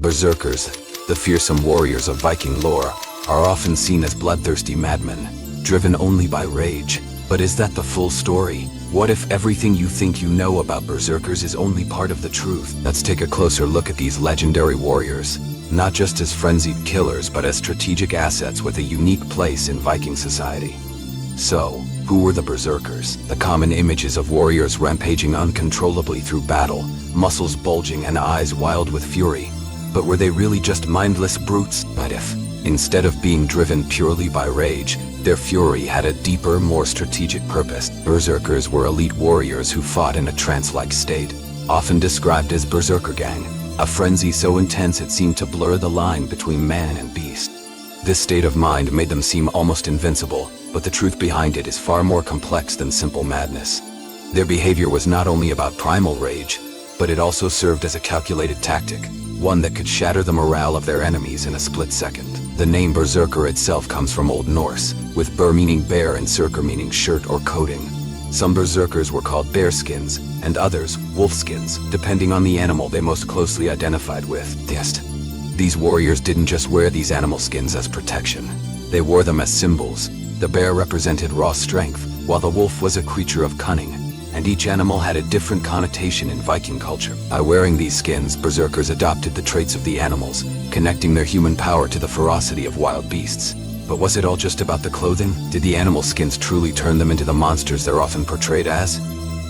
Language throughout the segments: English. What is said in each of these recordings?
Berserkers, the fearsome warriors of Viking lore, are often seen as bloodthirsty madmen, driven only by rage. But is that the full story? What if everything you think you know about berserkers is only part of the truth? Let's take a closer look at these legendary warriors, not just as frenzied killers but as strategic assets with a unique place in Viking society. So, who were the berserkers? The common images of warriors rampaging uncontrollably through battle, muscles bulging and eyes wild with fury. But were they really just mindless brutes? What if, instead of being driven purely by rage, their fury had a deeper, more strategic purpose? Berserkers were elite warriors who fought in a trance-like state, often described as berserker gang, a frenzy so intense it seemed to blur the line between man and beast. This state of mind made them seem almost invincible, but the truth behind it is far more complex than simple madness. Their behavior was not only about primal rage, but it also served as a calculated tactic, one that could shatter the morale of their enemies in a split second. The name Berserker itself comes from Old Norse, with ber meaning bear and serker meaning shirt or coating. Some berserkers were called bearskins, and others wolfskins, depending on the animal they most closely identified with. These warriors didn't just wear these animal skins as protection. They wore them as symbols. The bear represented raw strength, while the wolf was a creature of cunning, and each animal had a different connotation in Viking culture. By wearing these skins, berserkers adopted the traits of the animals, connecting their human power to the ferocity of wild beasts. But was it all just about the clothing? Did the animal skins truly turn them into the monsters they're often portrayed as?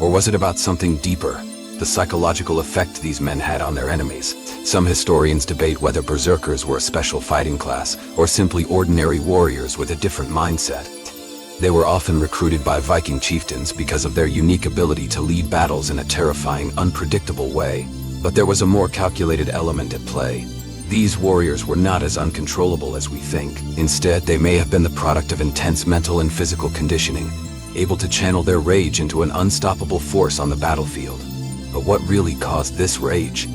Or was it about something deeper, the psychological effect these men had on their enemies? Some historians debate whether berserkers were a special fighting class, or simply ordinary warriors with a different mindset. They were often recruited by Viking chieftains because of their unique ability to lead battles in a terrifying, unpredictable way. But there was a more calculated element at play. These warriors were not as uncontrollable as we think. Instead, they may have been the product of intense mental and physical conditioning, able to channel their rage into an unstoppable force on the battlefield. But what really caused this rage?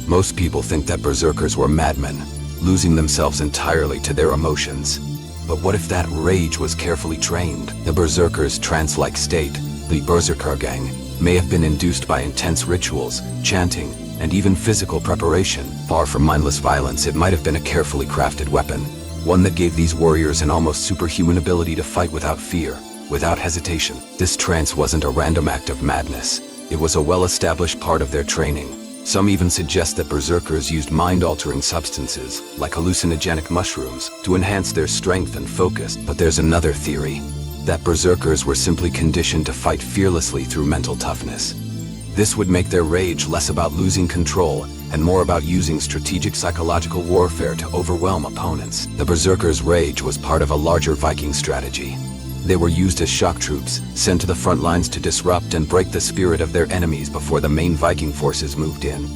Most people think that berserkers were madmen, losing themselves entirely to their emotions. But what if that rage was carefully trained? The berserkers' trance-like state, the Berserker gang, may have been induced by intense rituals, chanting, and even physical preparation. Far from mindless violence, it might have been a carefully crafted weapon, one that gave these warriors an almost superhuman ability to fight without fear, without hesitation. This trance wasn't a random act of madness. It was a well-established part of their training. Some even suggest that berserkers used mind-altering substances, like hallucinogenic mushrooms, to enhance their strength and focus. But there's another theory, that berserkers were simply conditioned to fight fearlessly through mental toughness. This would make their rage less about losing control and more about using strategic psychological warfare to overwhelm opponents. The berserkers' rage was part of a larger Viking strategy. They were used as shock troops, sent to the front lines to disrupt and break the spirit of their enemies before the main Viking forces moved in.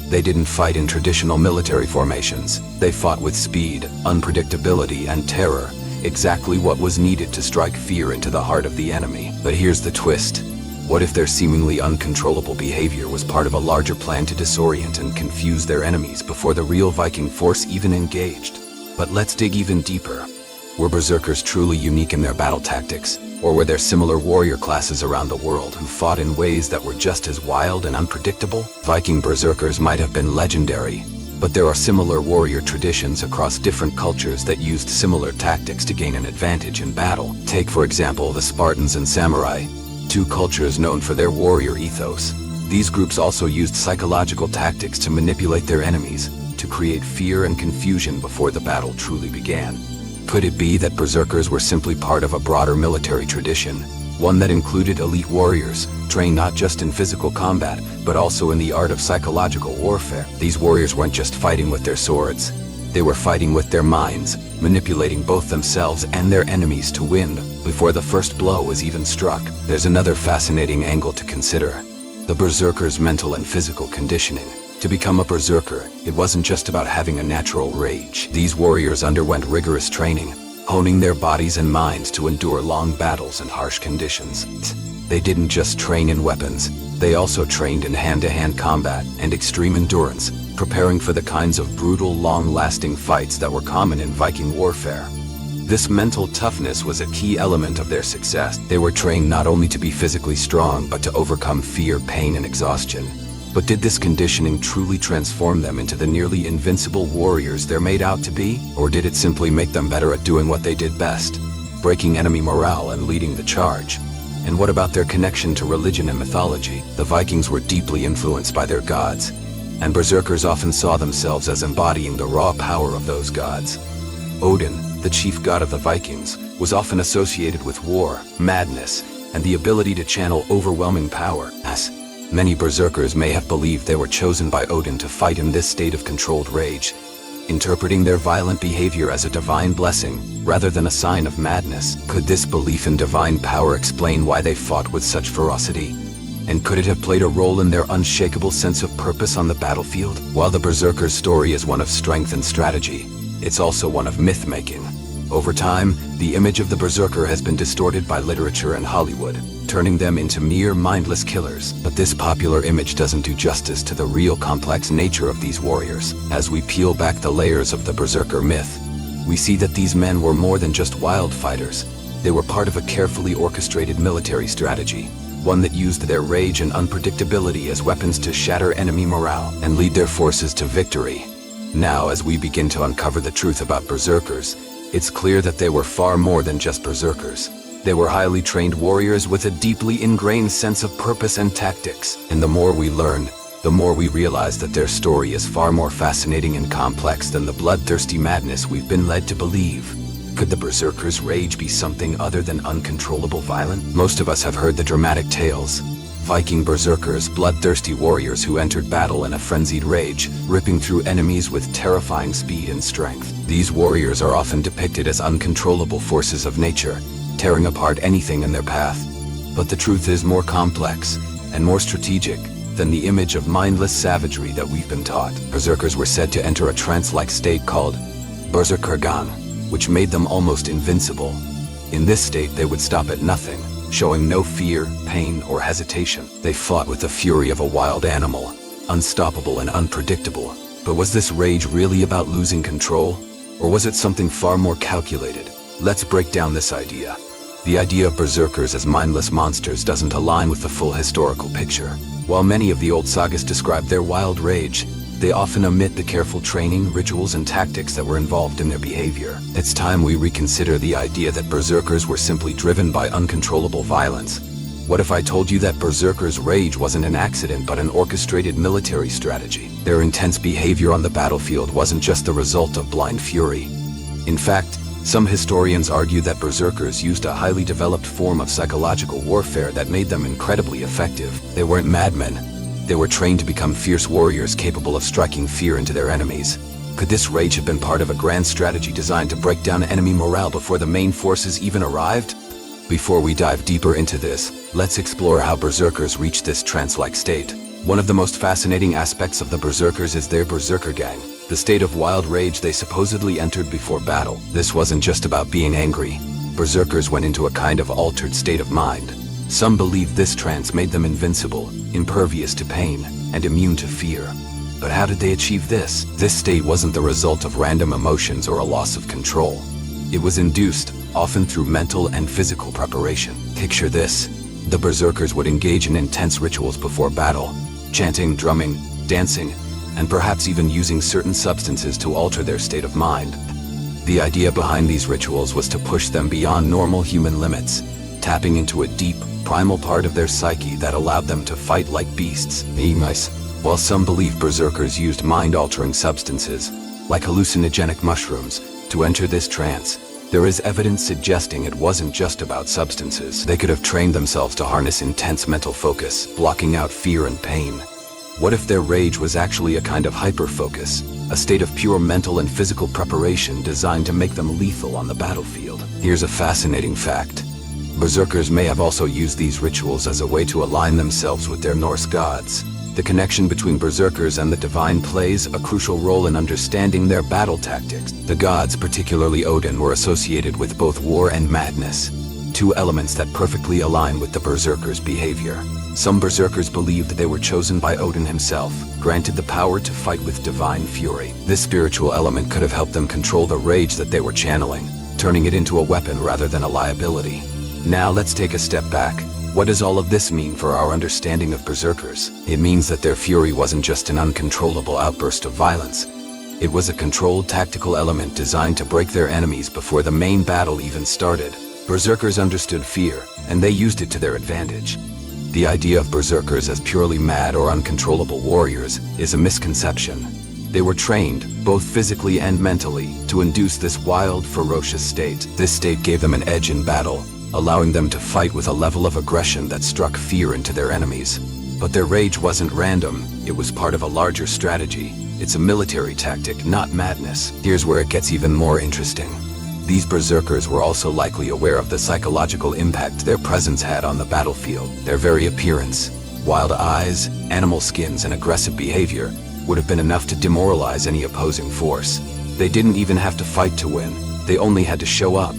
They didn't fight in traditional military formations. They fought with speed, unpredictability, and terror, exactly what was needed to strike fear into the heart of the enemy. But here's the twist. What if their seemingly uncontrollable behavior was part of a larger plan to disorient and confuse their enemies before the real Viking force even engaged? But let's dig even deeper. Were berserkers truly unique in their battle tactics, or were there similar warrior classes around the world who fought in ways that were just as wild and unpredictable? Viking berserkers might have been legendary, but there are similar warrior traditions across different cultures that used similar tactics to gain an advantage in battle. Take, for example, the Spartans and samurai, two cultures known for their warrior ethos. These groups also used psychological tactics to manipulate their enemies, to create fear and confusion before the battle truly began. Could it be that berserkers were simply part of a broader military tradition, one that included elite warriors, trained not just in physical combat, but also in the art of psychological warfare? These warriors weren't just fighting with their swords. They were fighting with their minds, manipulating both themselves and their enemies to win before the first blow was even struck. There's another fascinating angle to consider: the berserkers' mental and physical conditioning. To become a berserker, it wasn't just about having a natural rage. These warriors underwent rigorous training, honing their bodies and minds to endure long battles and harsh conditions. They didn't just train in weapons, they also trained in hand-to-hand combat and extreme endurance, preparing for the kinds of brutal, long-lasting fights that were common in Viking warfare. This mental toughness was a key element of their success. They were trained not only to be physically strong, but to overcome fear, pain, and exhaustion. But did this conditioning truly transform them into the nearly invincible warriors they're made out to be? Or did it simply make them better at doing what they did best, breaking enemy morale and leading the charge? And what about their connection to religion and mythology? The Vikings were deeply influenced by their gods, and berserkers often saw themselves as embodying the raw power of those gods. Odin, the chief god of the Vikings, was often associated with war, madness, and the ability to channel overwhelming power. As many berserkers may have believed they were chosen by Odin to fight in this state of controlled rage, interpreting their violent behavior as a divine blessing rather than a sign of madness. Could this belief in divine power explain why they fought with such ferocity? And could it have played a role in their unshakable sense of purpose on the battlefield? While the berserker's story is one of strength and strategy, it's also one of myth-making. Over time, the image of the berserker has been distorted by literature and Hollywood, turning them into mere mindless killers. But this popular image doesn't do justice to the real complex nature of these warriors. As we peel back the layers of the berserker myth, we see that these men were more than just wild fighters. They were part of a carefully orchestrated military strategy, one that used their rage and unpredictability as weapons to shatter enemy morale and lead their forces to victory. Now, as we begin to uncover the truth about berserkers, it's clear that they were far more than just berserkers. They were highly trained warriors with a deeply ingrained sense of purpose and tactics. And the more we learn, the more we realize that their story is far more fascinating and complex than the bloodthirsty madness we've been led to believe. Could the berserker's rage be something other than uncontrollable violence? Most of us have heard the dramatic tales. Viking berserkers, bloodthirsty warriors who entered battle in a frenzied rage, ripping through enemies with terrifying speed and strength. These warriors are often depicted as uncontrollable forces of nature, tearing apart anything in their path. But the truth is more complex and more strategic than the image of mindless savagery that we've been taught. Berserkers were said to enter a trance-like state called Berserker, which made them almost invincible. In this state, they would stop at nothing, showing no fear, pain, or hesitation. They fought with the fury of a wild animal, unstoppable and unpredictable. But was this rage really about losing control? Or was it something far more calculated? Let's break down this idea. The idea of berserkers as mindless monsters doesn't align with the full historical picture. While many of the old sagas describe their wild rage, they often omit the careful training, rituals, and tactics that were involved in their behavior. It's time we reconsider the idea that berserkers were simply driven by uncontrollable violence. What if I told you that berserkers' rage wasn't an accident but an orchestrated military strategy? Their intense behavior on the battlefield wasn't just the result of blind fury. In fact, some historians argue that berserkers used a highly developed form of psychological warfare that made them incredibly effective. They weren't madmen. They were trained to become fierce warriors capable of striking fear into their enemies. Could this rage have been part of a grand strategy designed to break down enemy morale before the main forces even arrived? Before we dive deeper into this, let's explore how berserkers reached this trance-like state. One of the most fascinating aspects of the berserkers is their berserker gang, the state of wild rage they supposedly entered before battle. This wasn't just about being angry. Berserkers went into a kind of altered state of mind. Some believe this trance made them invincible, impervious to pain, and immune to fear. But how did they achieve this? This state wasn't the result of random emotions or a loss of control. It was induced, often through mental and physical preparation. Picture this. The berserkers would engage in intense rituals before battle, chanting, drumming, dancing, and perhaps even using certain substances to alter their state of mind. The idea behind these rituals was to push them beyond normal human limits, tapping into a deep, primal part of their psyche that allowed them to fight like beasts. While some believe berserkers used mind-altering substances, like hallucinogenic mushrooms, to enter this trance, there is evidence suggesting it wasn't just about substances. They could have trained themselves to harness intense mental focus, blocking out fear and pain. What if their rage was actually a kind of hyper-focus, a state of pure mental and physical preparation designed to make them lethal on the battlefield? Here's a fascinating fact. Berserkers may have also used these rituals as a way to align themselves with their Norse gods. The connection between berserkers and the divine plays a crucial role in understanding their battle tactics. The gods, particularly Odin, were associated with both war and madness, two elements that perfectly align with the berserkers' behavior. Some berserkers believed they were chosen by Odin himself, granted the power to fight with divine fury. This spiritual element could have helped them control the rage that they were channeling, turning it into a weapon rather than a liability. Now let's take a step back. What does all of this mean for our understanding of berserkers? It means that their fury wasn't just an uncontrollable outburst of violence. It was a controlled tactical element designed to break their enemies before the main battle even started. Berserkers understood fear, and they used it to their advantage. The idea of berserkers as purely mad or uncontrollable warriors is a misconception. They were trained, both physically and mentally, to induce this wild, ferocious state. This state gave them an edge in battle, allowing them to fight with a level of aggression that struck fear into their enemies. But their rage wasn't random, it was part of a larger strategy. It's a military tactic, not madness. Here's where it gets even more interesting. These berserkers were also likely aware of the psychological impact their presence had on the battlefield. Their very appearance, wild eyes, animal skins, and aggressive behavior would have been enough to demoralize any opposing force. They didn't even have to fight to win, they only had to show up.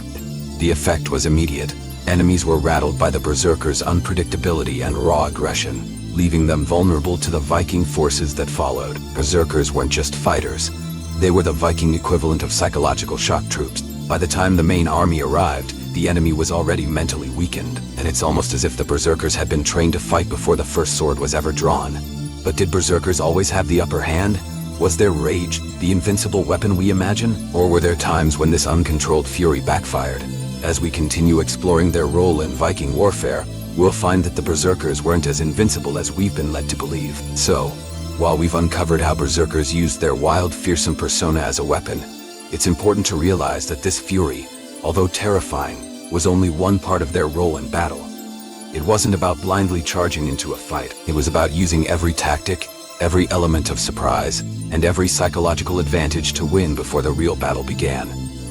The effect was immediate. Enemies were rattled by the berserkers' unpredictability and raw aggression, leaving them vulnerable to the Viking forces that followed. Berserkers weren't just fighters. They were the Viking equivalent of psychological shock troops. By the time the main army arrived, the enemy was already mentally weakened, and it's almost as if the berserkers had been trained to fight before the first sword was ever drawn. But did berserkers always have the upper hand? Was their rage the invincible weapon we imagine? Or were there times when this uncontrolled fury backfired? As we continue exploring their role in Viking warfare, we'll find that the berserkers weren't as invincible as we've been led to believe. So, while we've uncovered how berserkers used their wild, fearsome persona as a weapon, it's important to realize that this fury, although terrifying, was only one part of their role in battle. It wasn't about blindly charging into a fight. It was about using every tactic, every element of surprise, and every psychological advantage to win before the real battle began.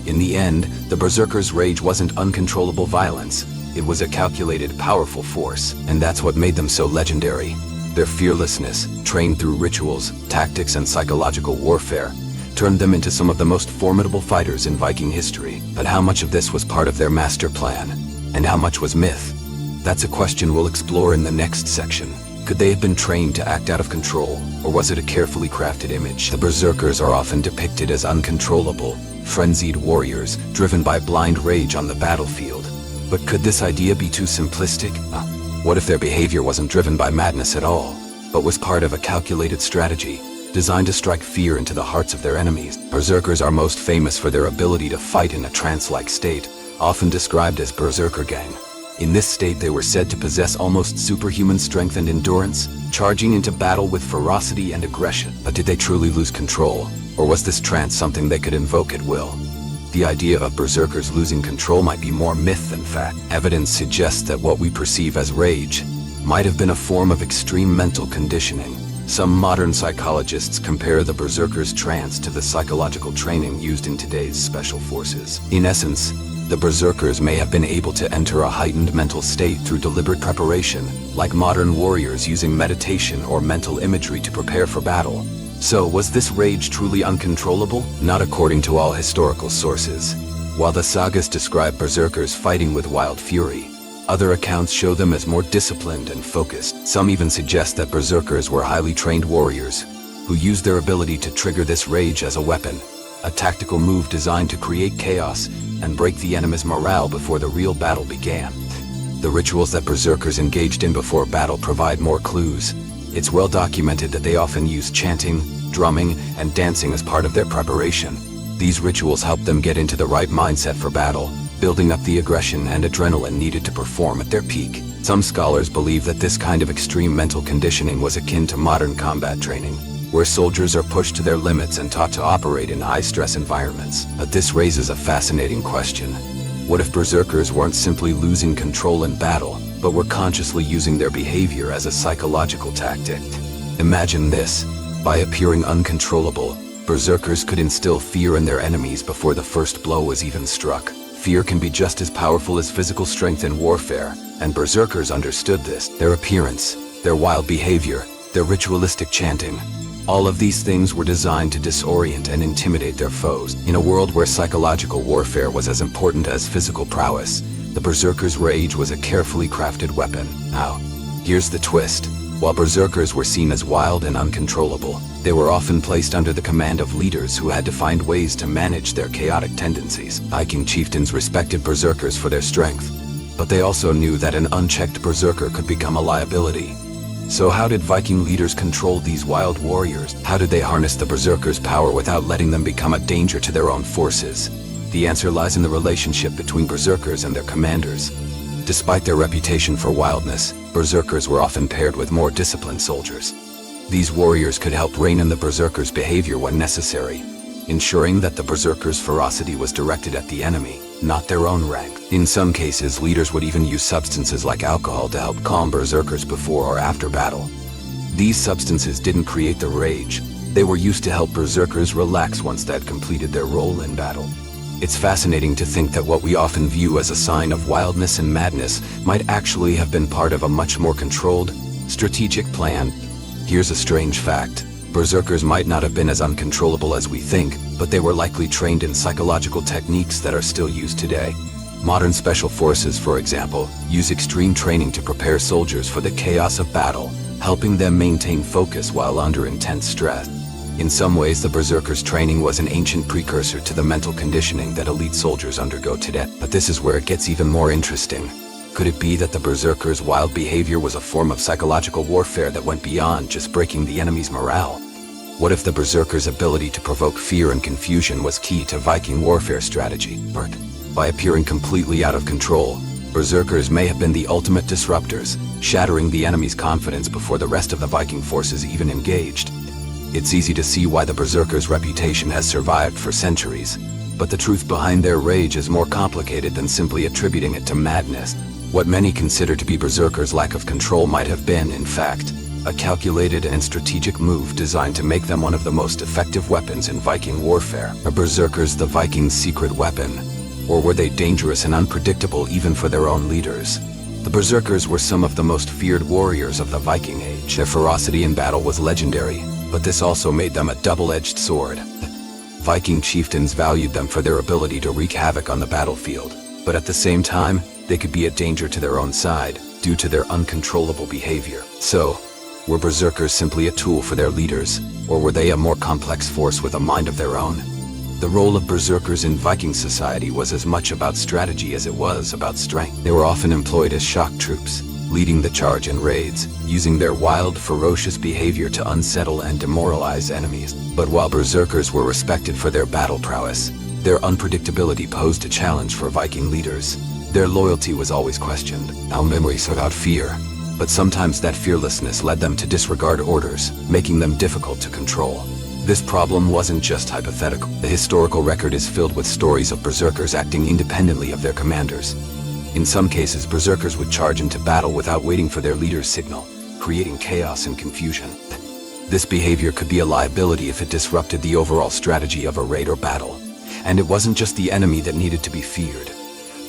In the end, the berserkers' rage wasn't uncontrollable violence. It was a calculated, powerful force, and that's what made them so legendary. Their fearlessness, trained through rituals, tactics, and psychological warfare, turned them into some of the most formidable fighters in Viking history. But how much of this was part of their master plan, and how much was myth? That's a question we'll explore in the next section. Could they have been trained to act out of control, or was it a carefully crafted image? The berserkers are often depicted as uncontrollable, frenzied warriors, driven by blind rage on the battlefield. But could this idea be too simplistic? What if their behavior wasn't driven by madness at all, but was part of a calculated strategy, designed to strike fear into the hearts of their enemies? Berserkers are most famous for their ability to fight in a trance-like state, often described as berserker gang. In this state, they were said to possess almost superhuman strength and endurance, charging into battle with ferocity and aggression. But did they truly lose control, or was this trance something they could invoke at will? The idea of berserkers losing control might be more myth than fact. Evidence suggests that what we perceive as rage might have been a form of extreme mental conditioning. Some modern psychologists compare the berserkers' trance to the psychological training used in today's special forces. In essence, the berserkers may have been able to enter a heightened mental state through deliberate preparation, like modern warriors using meditation or mental imagery to prepare for battle. So, was this rage truly uncontrollable? Not according to all historical sources. While the sagas describe berserkers fighting with wild fury, other accounts show them as more disciplined and focused. Some even suggest that berserkers were highly trained warriors, who used their ability to trigger this rage as a weapon, a tactical move designed to create chaos and break the enemy's morale before the real battle began. The rituals that berserkers engaged in before battle provide more clues. It's well documented that they often used chanting, drumming, and dancing as part of their preparation. These rituals helped them get into the right mindset for battle, building up the aggression and adrenaline needed to perform at their peak. Some scholars believe that this kind of extreme mental conditioning was akin to modern combat training, where soldiers are pushed to their limits and taught to operate in high-stress environments. But this raises a fascinating question. What if berserkers weren't simply losing control in battle, but were consciously using their behavior as a psychological tactic? Imagine this. By appearing uncontrollable, berserkers could instill fear in their enemies before the first blow was even struck. Fear can be just as powerful as physical strength in warfare, and berserkers understood this. Their appearance, their wild behavior, their ritualistic chanting, all of these things were designed to disorient and intimidate their foes. In a world where psychological warfare was as important as physical prowess, the berserkers' rage was a carefully crafted weapon. Now, here's the twist. While berserkers were seen as wild and uncontrollable, they were often placed under the command of leaders who had to find ways to manage their chaotic tendencies. Viking chieftains respected berserkers for their strength, But they also knew that an unchecked berserker could become a liability. So how did Viking leaders control these wild warriors? How did they harness the berserkers' power without letting them become a danger to their own forces? The answer lies in the relationship between berserkers and their commanders. Despite their reputation for wildness, berserkers were often paired with more disciplined soldiers. These warriors could help rein in the berserkers' behavior when necessary, ensuring that the berserkers' ferocity was directed at the enemy, not their own rank. In some cases, leaders would even use substances like alcohol to help calm berserkers before or after battle. These substances didn't create the rage. They were used to help berserkers relax once they had completed their role in battle. It's fascinating to think that what we often view as a sign of wildness and madness might actually have been part of a much more controlled, strategic plan. Here's a strange fact. Berserkers might not have been as uncontrollable as we think, but they were likely trained in psychological techniques that are still used today. Modern special forces, for example, use extreme training to prepare soldiers for the chaos of battle, helping them maintain focus while under intense stress. In some ways, the berserkers' training was an ancient precursor to the mental conditioning that elite soldiers undergo today. But this is where it gets even more interesting. Could it be that the berserkers' wild behavior was a form of psychological warfare that went beyond just breaking the enemy's morale? What if the berserkers' ability to provoke fear and confusion was key to Viking warfare strategy? By appearing completely out of control, berserkers may have been the ultimate disruptors, shattering the enemy's confidence before the rest of the Viking forces even engaged. It's easy to see why the berserkers' reputation has survived for centuries, but the truth behind their rage is more complicated than simply attributing it to madness. What many consider to be berserkers' lack of control might have been, in fact, a calculated and strategic move designed to make them one of the most effective weapons in Viking warfare. Are berserkers the Vikings' secret weapon? Or were they dangerous and unpredictable even for their own leaders? The berserkers were some of the most feared warriors of the Viking Age. Their ferocity in battle was legendary, but this also made them a double-edged sword. Viking chieftains valued them for their ability to wreak havoc on the battlefield, but at the same time, they could be a danger to their own side due to their uncontrollable behavior. So, were berserkers simply a tool for their leaders, or were they a more complex force with a mind of their own? The role of berserkers in Viking society was as much about strategy as it was about strength. They were often employed as shock troops, leading the charge in raids, using their wild, ferocious behavior to unsettle and demoralize enemies. But while berserkers were respected for their battle prowess, their unpredictability posed a challenge for Viking leaders. Their loyalty was always questioned. Our memories about fear. But sometimes that fearlessness led them to disregard orders, making them difficult to control. This problem wasn't just hypothetical. The historical record is filled with stories of berserkers acting independently of their commanders. In some cases, berserkers would charge into battle without waiting for their leader's signal, creating chaos and confusion. This behavior could be a liability if it disrupted the overall strategy of a raid or battle. And it wasn't just the enemy that needed to be feared.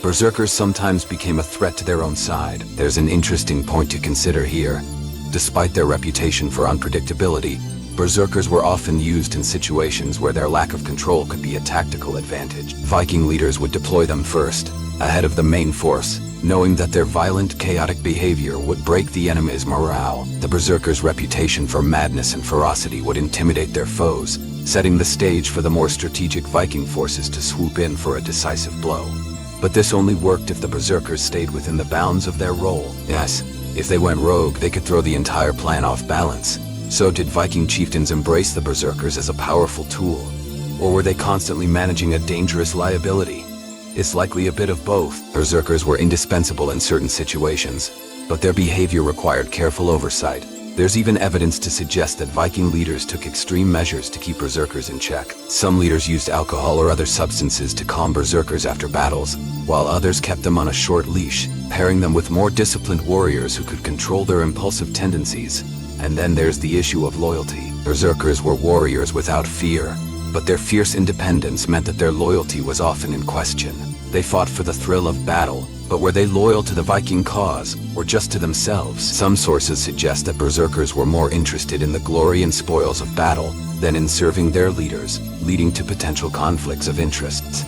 Berserkers sometimes became a threat to their own side. There's an interesting point to consider here. Despite their reputation for unpredictability, berserkers were often used in situations where their lack of control could be a tactical advantage. Viking leaders would deploy them first, ahead of the main force, knowing that their violent, chaotic behavior would break the enemy's morale. The berserkers' reputation for madness and ferocity would intimidate their foes, setting the stage for the more strategic Viking forces to swoop in for a decisive blow. But this only worked if the berserkers stayed within the bounds of their role. Yes, if they went rogue, they could throw the entire plan off balance. So did Viking chieftains embrace the berserkers as a powerful tool? Or were they constantly managing a dangerous liability? It's likely a bit of both. Berserkers were indispensable in certain situations, but their behavior required careful oversight. There's even evidence to suggest that Viking leaders took extreme measures to keep berserkers in check. Some leaders used alcohol or other substances to calm berserkers after battles, while others kept them on a short leash, pairing them with more disciplined warriors who could control their impulsive tendencies. And then there's the issue of loyalty. Berserkers were warriors without fear, but their fierce independence meant that their loyalty was often in question. They fought for the thrill of battle, but were they loyal to the Viking cause, or just to themselves? Some sources suggest that berserkers were more interested in the glory and spoils of battle than in serving their leaders, leading to potential conflicts of interests.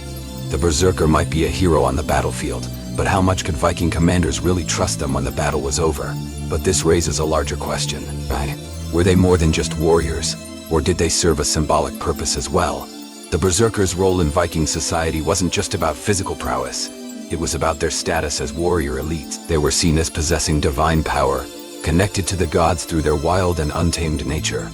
The berserker might be a hero on the battlefield, but how much could Viking commanders really trust them when the battle was over? But this raises a larger question, right? Were they more than just warriors, or did they serve a symbolic purpose as well? The berserker's role in Viking society wasn't just about physical prowess. It was about their status as warrior elites. They were seen as possessing divine power, connected to the gods through their wild and untamed nature.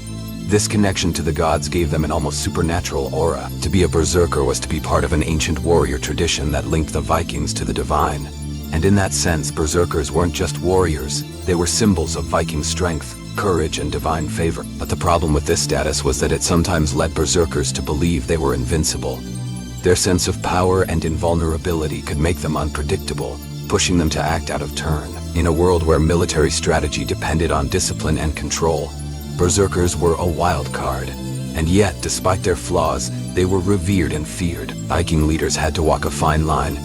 This connection to the gods gave them an almost supernatural aura. To be a berserker was to be part of an ancient warrior tradition that linked the Vikings to the divine. And in that sense, berserkers weren't just warriors, they were symbols of Viking strength, courage, and divine favor. But the problem with this status was that it sometimes led berserkers to believe they were invincible. Their sense of power and invulnerability could make them unpredictable, pushing them to act out of turn. In a world where military strategy depended on discipline and control, berserkers were a wild card. And yet, despite their flaws, they were revered and feared. Viking leaders had to walk a fine line,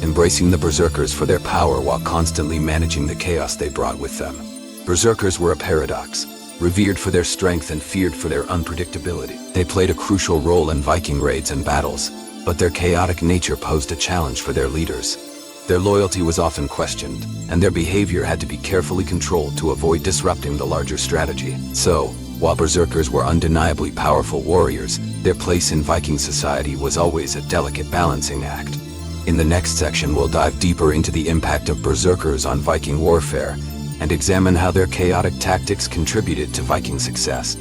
embracing the berserkers for their power while constantly managing the chaos they brought with them. Berserkers were a paradox, revered for their strength and feared for their unpredictability. They played a crucial role in Viking raids and battles, but their chaotic nature posed a challenge for their leaders. Their loyalty was often questioned, and their behavior had to be carefully controlled to avoid disrupting the larger strategy. So, while berserkers were undeniably powerful warriors, their place in Viking society was always a delicate balancing act. In the next section, we'll dive deeper into the impact of berserkers on Viking warfare, and examine how their chaotic tactics contributed to Viking success.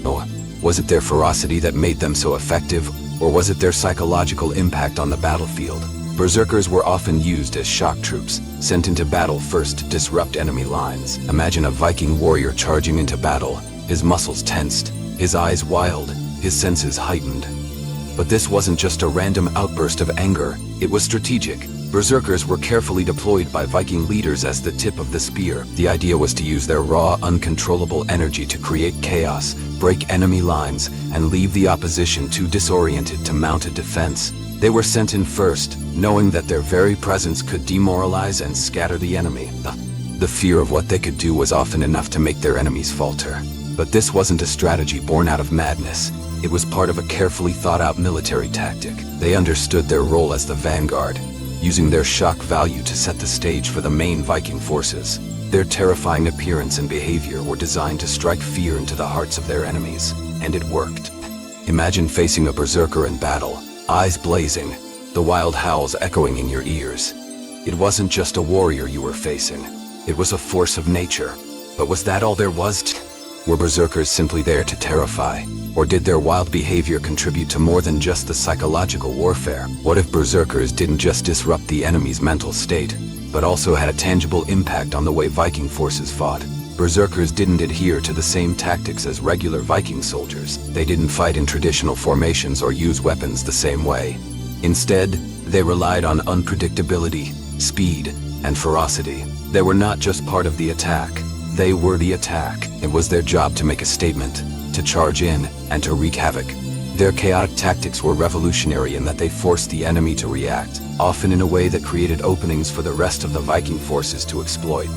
Was it their ferocity that made them so effective, or was it their psychological impact on the battlefield? Berserkers were often used as shock troops, sent into battle first to disrupt enemy lines. Imagine a Viking warrior charging into battle, his muscles tensed, his eyes wild, his senses heightened. But this wasn't just a random outburst of anger, it was strategic. Berserkers were carefully deployed by Viking leaders as the tip of the spear. The idea was to use their raw, uncontrollable energy to create chaos, break enemy lines, and leave the opposition too disoriented to mount a defense. They were sent in first, knowing that their very presence could demoralize and scatter the enemy. The fear of what they could do was often enough to make their enemies falter. But this wasn't a strategy born out of madness. It was part of a carefully thought-out military tactic. They understood their role as the vanguard, using their shock value to set the stage for the main Viking forces. Their terrifying appearance and behavior were designed to strike fear into the hearts of their enemies, and it worked. Imagine facing a berserker in battle, eyes blazing, the wild howls echoing in your ears. It wasn't just a warrior you were facing, it was a force of nature. But was that all there was? Were berserkers simply there to terrify? Or did their wild behavior contribute to more than just the psychological warfare? What if berserkers didn't just disrupt the enemy's mental state, but also had a tangible impact on the way Viking forces fought? Berserkers didn't adhere to the same tactics as regular Viking soldiers. They didn't fight in traditional formations or use weapons the same way. Instead, they relied on unpredictability, speed, and ferocity. They were not just part of the attack, they were the attack. It was their job to make a statement, to charge in, and to wreak havoc. Their chaotic tactics were revolutionary in that they forced the enemy to react, often in a way that created openings for the rest of the Viking forces to exploit.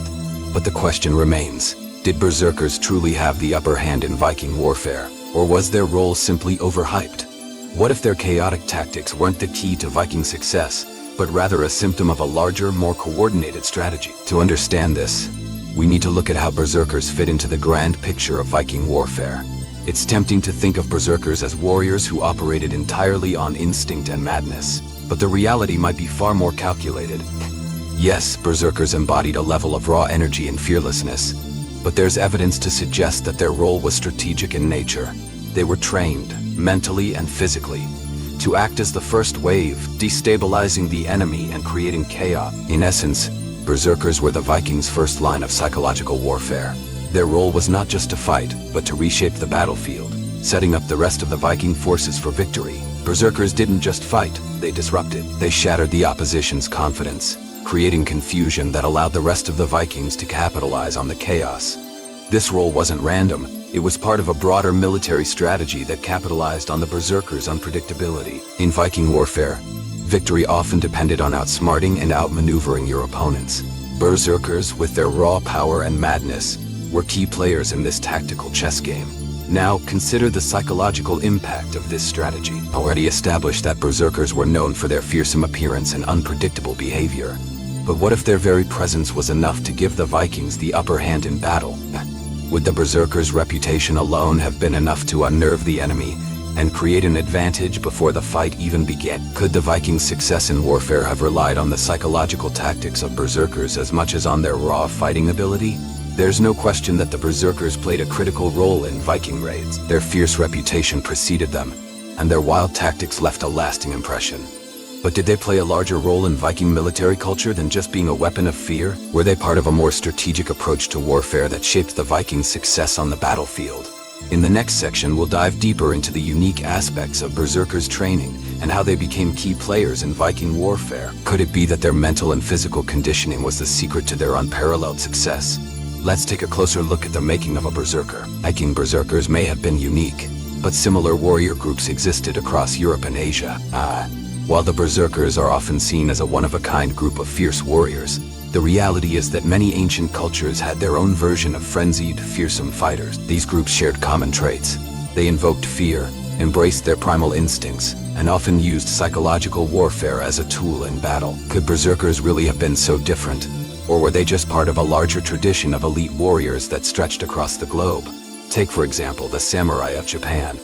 But the question remains, did berserkers truly have the upper hand in Viking warfare, or was their role simply overhyped? What if their chaotic tactics weren't the key to Viking success, but rather a symptom of a larger, more coordinated strategy? To understand this, we need to look at how berserkers fit into the grand picture of Viking warfare. It's tempting to think of berserkers as warriors who operated entirely on instinct and madness, but the reality might be far more calculated. Yes, berserkers embodied a level of raw energy and fearlessness, but there's evidence to suggest that their role was strategic in nature. They were trained, mentally and physically, to act as the first wave, destabilizing the enemy and creating chaos. In essence, berserkers were the Vikings' first line of psychological warfare. Their role was not just to fight, but to reshape the battlefield, setting up the rest of the Viking forces for victory. Berserkers didn't just fight, they disrupted. They shattered the opposition's confidence, creating confusion that allowed the rest of the Vikings to capitalize on the chaos. This role wasn't random, it was part of a broader military strategy that capitalized on the berserkers' unpredictability. In Viking warfare, victory often depended on outsmarting and outmaneuvering your opponents. Berserkers, with their raw power and madness, were key players in this tactical chess game. Now, consider the psychological impact of this strategy. Already established that berserkers were known for their fearsome appearance and unpredictable behavior. But what if their very presence was enough to give the Vikings the upper hand in battle? Would the berserkers' reputation alone have been enough to unnerve the enemy, and create an advantage before the fight even began. Could the Vikings' success in warfare have relied on the psychological tactics of berserkers as much as on their raw fighting ability? There's no question that the berserkers played a critical role in Viking raids. Their fierce reputation preceded them, and their wild tactics left a lasting impression. But did they play a larger role in Viking military culture than just being a weapon of fear? Were they part of a more strategic approach to warfare that shaped the Vikings' success on the battlefield? In the next section, we'll dive deeper into the unique aspects of berserkers' training and how they became key players in Viking warfare. Could it be that their mental and physical conditioning was the secret to their unparalleled success? Let's take a closer look at the making of a berserker. Viking berserkers may have been unique, but similar warrior groups existed across Europe and Asia. While the berserkers are often seen as a one-of-a-kind group of fierce warriors, the reality is that many ancient cultures had their own version of frenzied, fearsome fighters. These groups shared common traits. They invoked fear, embraced their primal instincts, and often used psychological warfare as a tool in battle. Could berserkers really have been so different? Or were they just part of a larger tradition of elite warriors that stretched across the globe? Take, for example, the samurai of Japan.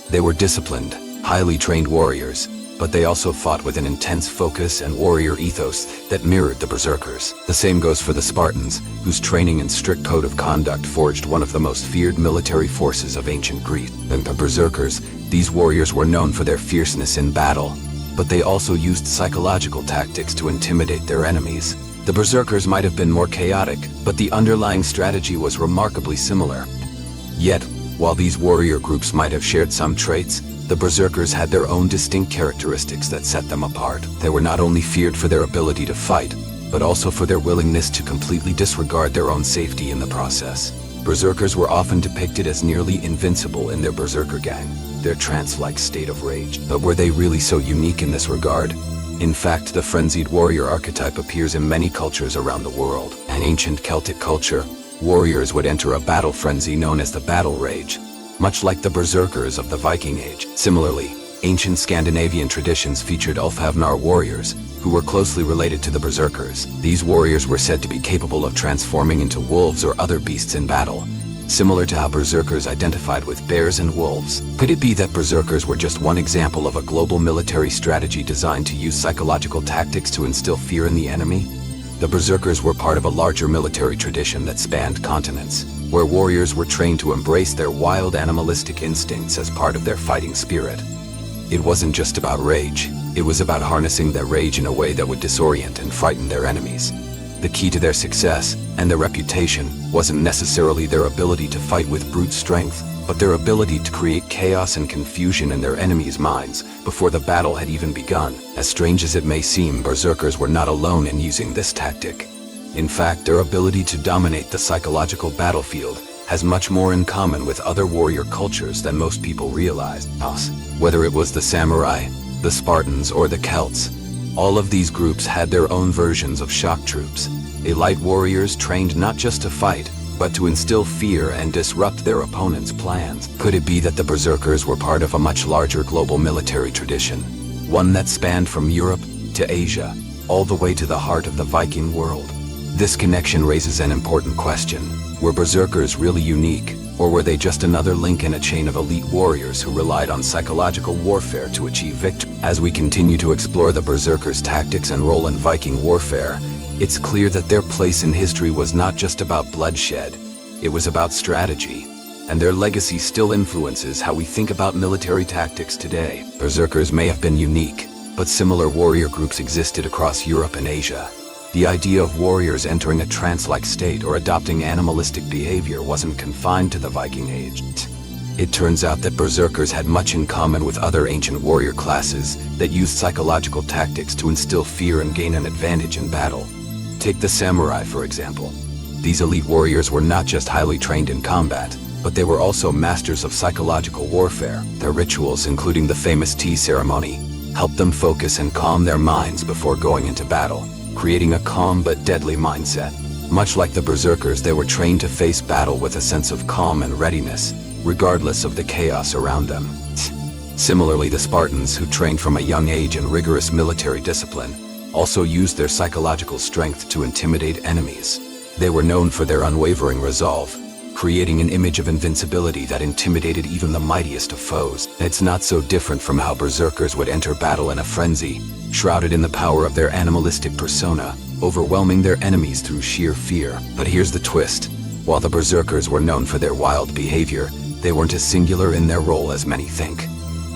They were disciplined, highly trained warriors, but they also fought with an intense focus and warrior ethos that mirrored the berserkers. The same goes for the Spartans, whose training and strict code of conduct forged one of the most feared military forces of ancient Greece. And the berserkers, these warriors were known for their fierceness in battle, but they also used psychological tactics to intimidate their enemies. The berserkers might have been more chaotic, but the underlying strategy was remarkably similar. Yet, while these warrior groups might have shared some traits, the berserkers had their own distinct characteristics that set them apart. They were not only feared for their ability to fight, but also for their willingness to completely disregard their own safety in the process. Berserkers were often depicted as nearly invincible in their berserker gang, their trance-like state of rage. But were they really so unique in this regard? In fact, the frenzied warrior archetype appears in many cultures around the world. In ancient Celtic culture, warriors would enter a battle frenzy known as the battle rage, much like the berserkers of the Viking Age. Similarly, ancient Scandinavian traditions featured Ulfhavnar warriors, who were closely related to the berserkers. These warriors were said to be capable of transforming into wolves or other beasts in battle, similar to how berserkers identified with bears and wolves. Could it be that berserkers were just one example of a global military strategy designed to use psychological tactics to instill fear in the enemy? The berserkers were part of a larger military tradition that spanned continents, where warriors were trained to embrace their wild animalistic instincts as part of their fighting spirit. It wasn't just about rage, it was about harnessing their rage in a way that would disorient and frighten their enemies. The key to their success and their reputation wasn't necessarily their ability to fight with brute strength, but their ability to create chaos and confusion in their enemies' minds before the battle had even begun. As strange as it may seem, berserkers were not alone in using this tactic. In fact, their ability to dominate the psychological battlefield has much more in common with other warrior cultures than most people realize. Whether it was the samurai, the Spartans, or the Celts, all of these groups had their own versions of shock troops, elite warriors trained not just to fight, but to instill fear and disrupt their opponents' plans. Could it be that the berserkers were part of a much larger global military tradition, one that spanned from Europe to Asia, all the way to the heart of the Viking world? This connection raises an important question. Were berserkers really unique, or were they just another link in a chain of elite warriors who relied on psychological warfare to achieve victory? As we continue to explore the berserkers' tactics and role in Viking warfare, it's clear that their place in history was not just about bloodshed, it was about strategy, and their legacy still influences how we think about military tactics today. Berserkers may have been unique, but similar warrior groups existed across Europe and Asia. The idea of warriors entering a trance-like state or adopting animalistic behavior wasn't confined to the Viking Age. It turns out that berserkers had much in common with other ancient warrior classes that used psychological tactics to instill fear and gain an advantage in battle. Take the samurai, for example. These elite warriors were not just highly trained in combat, but they were also masters of psychological warfare. Their rituals, including the famous tea ceremony, helped them focus and calm their minds before going into battle, creating a calm but deadly mindset. Much like the berserkers, they were trained to face battle with a sense of calm and readiness, regardless of the chaos around them. Similarly, the Spartans, who trained from a young age in rigorous military discipline, also used their psychological strength to intimidate enemies. They were known for their unwavering resolve, creating an image of invincibility that intimidated even the mightiest of foes. It's not so different from how berserkers would enter battle in a frenzy, shrouded in the power of their animalistic persona, overwhelming their enemies through sheer fear. But here's the twist. While the berserkers were known for their wild behavior, they weren't as singular in their role as many think.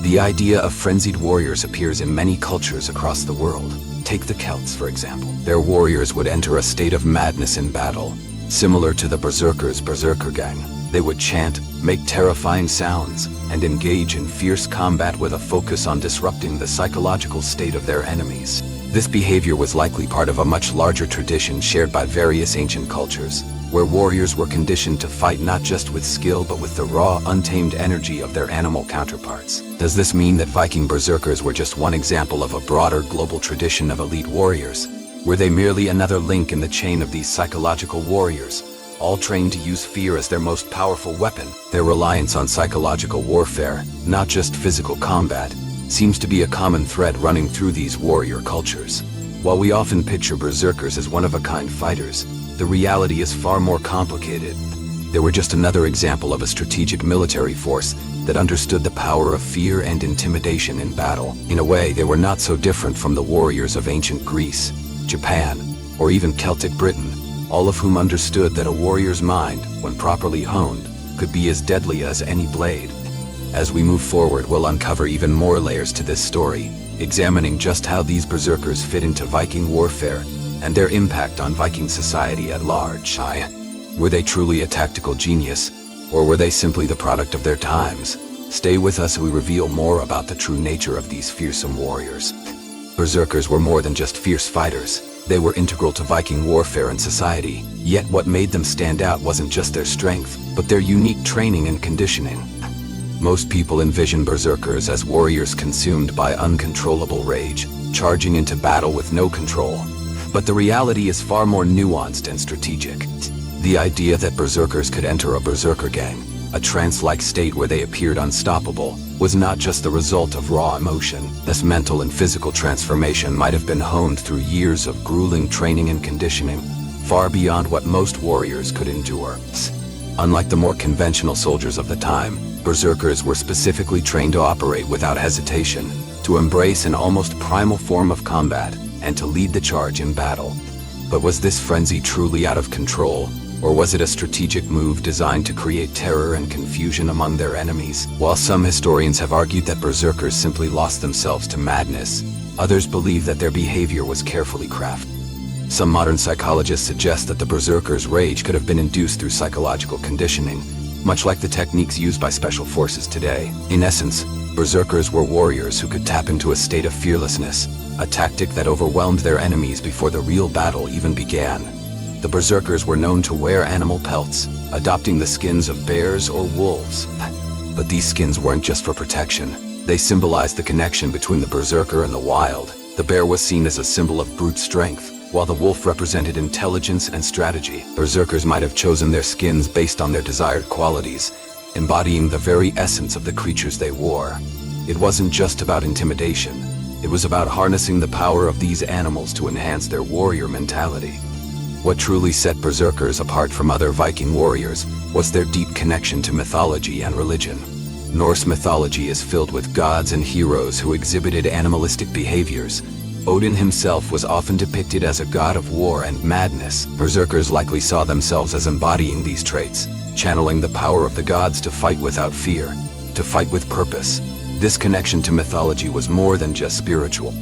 The idea of frenzied warriors appears in many cultures across the world. Take the Celts, for example. Their warriors would enter a state of madness in battle. Similar to the berserkers' berserker gang, they would chant, make terrifying sounds, and engage in fierce combat with a focus on disrupting the psychological state of their enemies. This behavior was likely part of a much larger tradition shared by various ancient cultures, where warriors were conditioned to fight not just with skill but with the raw, untamed energy of their animal counterparts. Does this mean that Viking berserkers were just one example of a broader global tradition of elite warriors? Were they merely another link in the chain of these psychological warriors, all trained to use fear as their most powerful weapon? Their reliance on psychological warfare, not just physical combat, seems to be a common thread running through these warrior cultures. While we often picture berserkers as one-of-a-kind fighters, the reality is far more complicated. They were just another example of a strategic military force that understood the power of fear and intimidation in battle. In a way, they were not so different from the warriors of ancient Greece, Japan, or even Celtic Britain, all of whom understood that a warrior's mind, when properly honed, could be as deadly as any blade. As we move forward, we'll uncover even more layers to this story, examining just how these berserkers fit into Viking warfare and their impact on Viking society at large. Were they truly a tactical genius, or were they simply the product of their times? Stay with us as we reveal more about the true nature of these fearsome warriors. Berserkers were more than just fierce fighters. They were integral to Viking warfare and society. Yet what made them stand out wasn't just their strength, but their unique training and conditioning. Most people envision berserkers as warriors consumed by uncontrollable rage, charging into battle with no control. But the reality is far more nuanced and strategic. The idea that berserkers could enter a berserker gang, a trance-like state where they appeared unstoppable, was not just the result of raw emotion. This mental and physical transformation might have been honed through years of grueling training and conditioning, far beyond what most warriors could endure. Unlike the more conventional soldiers of the time, berserkers were specifically trained to operate without hesitation, to embrace an almost primal form of combat, and to lead the charge in battle. But was this frenzy truly out of control, or was it a strategic move designed to create terror and confusion among their enemies? While some historians have argued that berserkers simply lost themselves to madness, others believe that their behavior was carefully crafted. Some modern psychologists suggest that the berserkers' rage could have been induced through psychological conditioning, much like the techniques used by special forces today. In essence, berserkers were warriors who could tap into a state of fearlessness, a tactic that overwhelmed their enemies before the real battle even began. The berserkers were known to wear animal pelts, adopting the skins of bears or wolves. But these skins weren't just for protection. They symbolized the connection between the berserker and the wild. The bear was seen as a symbol of brute strength, while the wolf represented intelligence and strategy. Berserkers might have chosen their skins based on their desired qualities, embodying the very essence of the creatures they wore. It wasn't just about intimidation. It was about harnessing the power of these animals to enhance their warrior mentality. What truly set berserkers apart from other Viking warriors was their deep connection to mythology and religion. Norse mythology is filled with gods and heroes who exhibited animalistic behaviors. Odin himself was often depicted as a god of war and madness. Berserkers likely saw themselves as embodying these traits, channeling the power of the gods to fight without fear, to fight with purpose. This connection to mythology was more than just spiritual.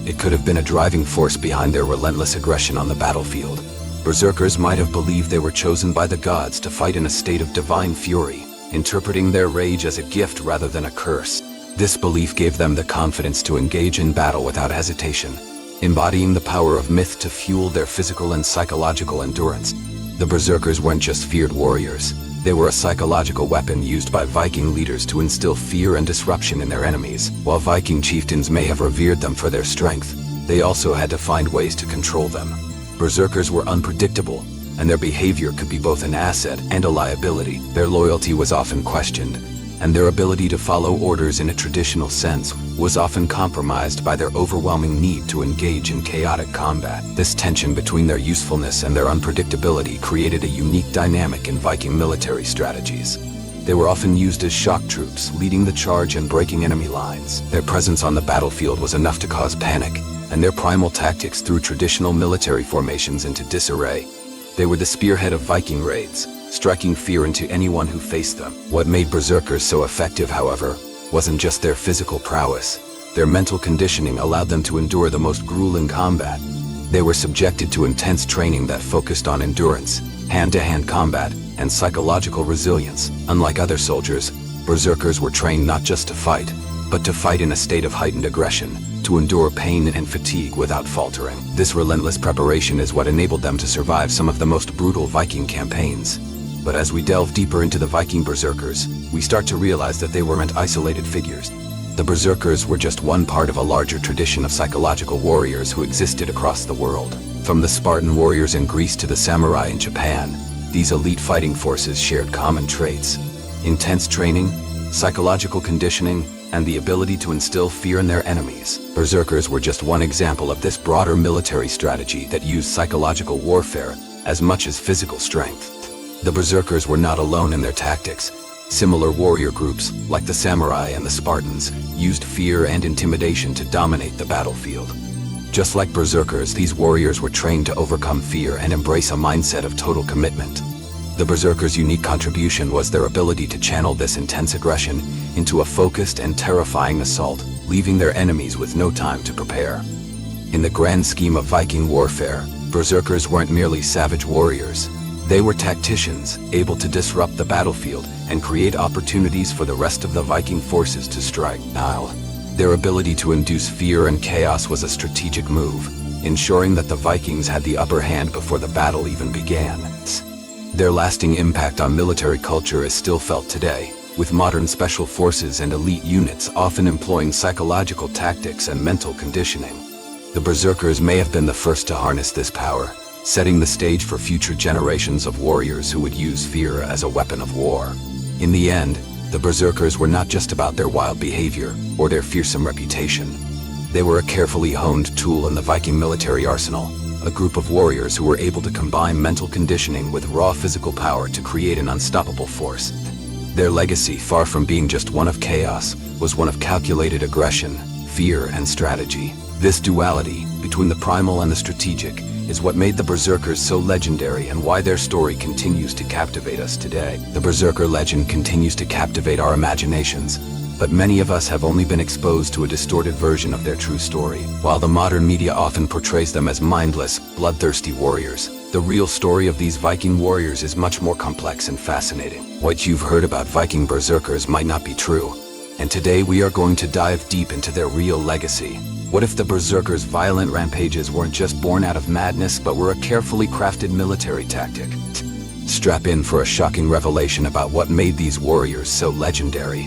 It could have been a driving force behind their relentless aggression on the battlefield. Berserkers might have believed they were chosen by the gods to fight in a state of divine fury, interpreting their rage as a gift rather than a curse. This belief gave them the confidence to engage in battle without hesitation, embodying the power of myth to fuel their physical and psychological endurance. The berserkers weren't just feared warriors. They were a psychological weapon used by Viking leaders to instill fear and disruption in their enemies. While Viking chieftains may have revered them for their strength, they also had to find ways to control them. Berserkers were unpredictable, and their behavior could be both an asset and a liability. Their loyalty was often questioned, and their ability to follow orders in a traditional sense was often compromised by their overwhelming need to engage in chaotic combat. This tension between their usefulness and their unpredictability created a unique dynamic in Viking military strategies. They were often used as shock troops, leading the charge and breaking enemy lines. Their presence on the battlefield was enough to cause panic, and their primal tactics threw traditional military formations into disarray. They were the spearhead of Viking raids, striking fear into anyone who faced them. What made Berserkers so effective, however, wasn't just their physical prowess. Their mental conditioning allowed them to endure the most grueling combat. They were subjected to intense training that focused on endurance, hand-to-hand combat, and psychological resilience. Unlike other soldiers, Berserkers were trained not just to fight, but to fight in a state of heightened aggression, to endure pain and fatigue without faltering. This relentless preparation is what enabled them to survive some of the most brutal Viking campaigns. But as we delve deeper into the Viking Berserkers, we start to realize that they weren't isolated figures. The Berserkers were just one part of a larger tradition of psychological warriors who existed across the world. From the Spartan warriors in Greece to the samurai in Japan, these elite fighting forces shared common traits: intense training, psychological conditioning, and the ability to instill fear in their enemies. Berserkers were just one example of this broader military strategy that used psychological warfare as much as physical strength. The Berserkers were not alone in their tactics. Similar warrior groups, like the samurai and the Spartans, used fear and intimidation to dominate the battlefield. Just like Berserkers, these warriors were trained to overcome fear and embrace a mindset of total commitment. The Berserkers' unique contribution was their ability to channel this intense aggression into a focused and terrifying assault, leaving their enemies with no time to prepare. In the grand scheme of Viking warfare, Berserkers weren't merely savage warriors. They were tacticians, able to disrupt the battlefield and create opportunities for the rest of the Viking forces to strike. Their ability to induce fear and chaos was a strategic move, ensuring that the Vikings had the upper hand before the battle even began. Their lasting impact on military culture is still felt today, with modern special forces and elite units often employing psychological tactics and mental conditioning. The Berserkers may have been the first to harness this power, setting the stage for future generations of warriors who would use fear as a weapon of war. In the end, the Berserkers were not just about their wild behavior or their fearsome reputation. They were a carefully honed tool in the Viking military arsenal, a group of warriors who were able to combine mental conditioning with raw physical power to create an unstoppable force. Their legacy, far from being just one of chaos, was one of calculated aggression, fear, and strategy. This duality, between the primal and the strategic, is what made the Berserkers so legendary and why their story continues to captivate us today. The Berserker legend continues to captivate our imaginations, but many of us have only been exposed to a distorted version of their true story. While the modern media often portrays them as mindless, bloodthirsty warriors, the real story of these Viking warriors is much more complex and fascinating. What you've heard about Viking Berserkers might not be true, and today we are going to dive deep into their real legacy. What if the Berserkers' violent rampages weren't just born out of madness but were a carefully crafted military tactic? Strap in for a shocking revelation about what made these warriors so legendary.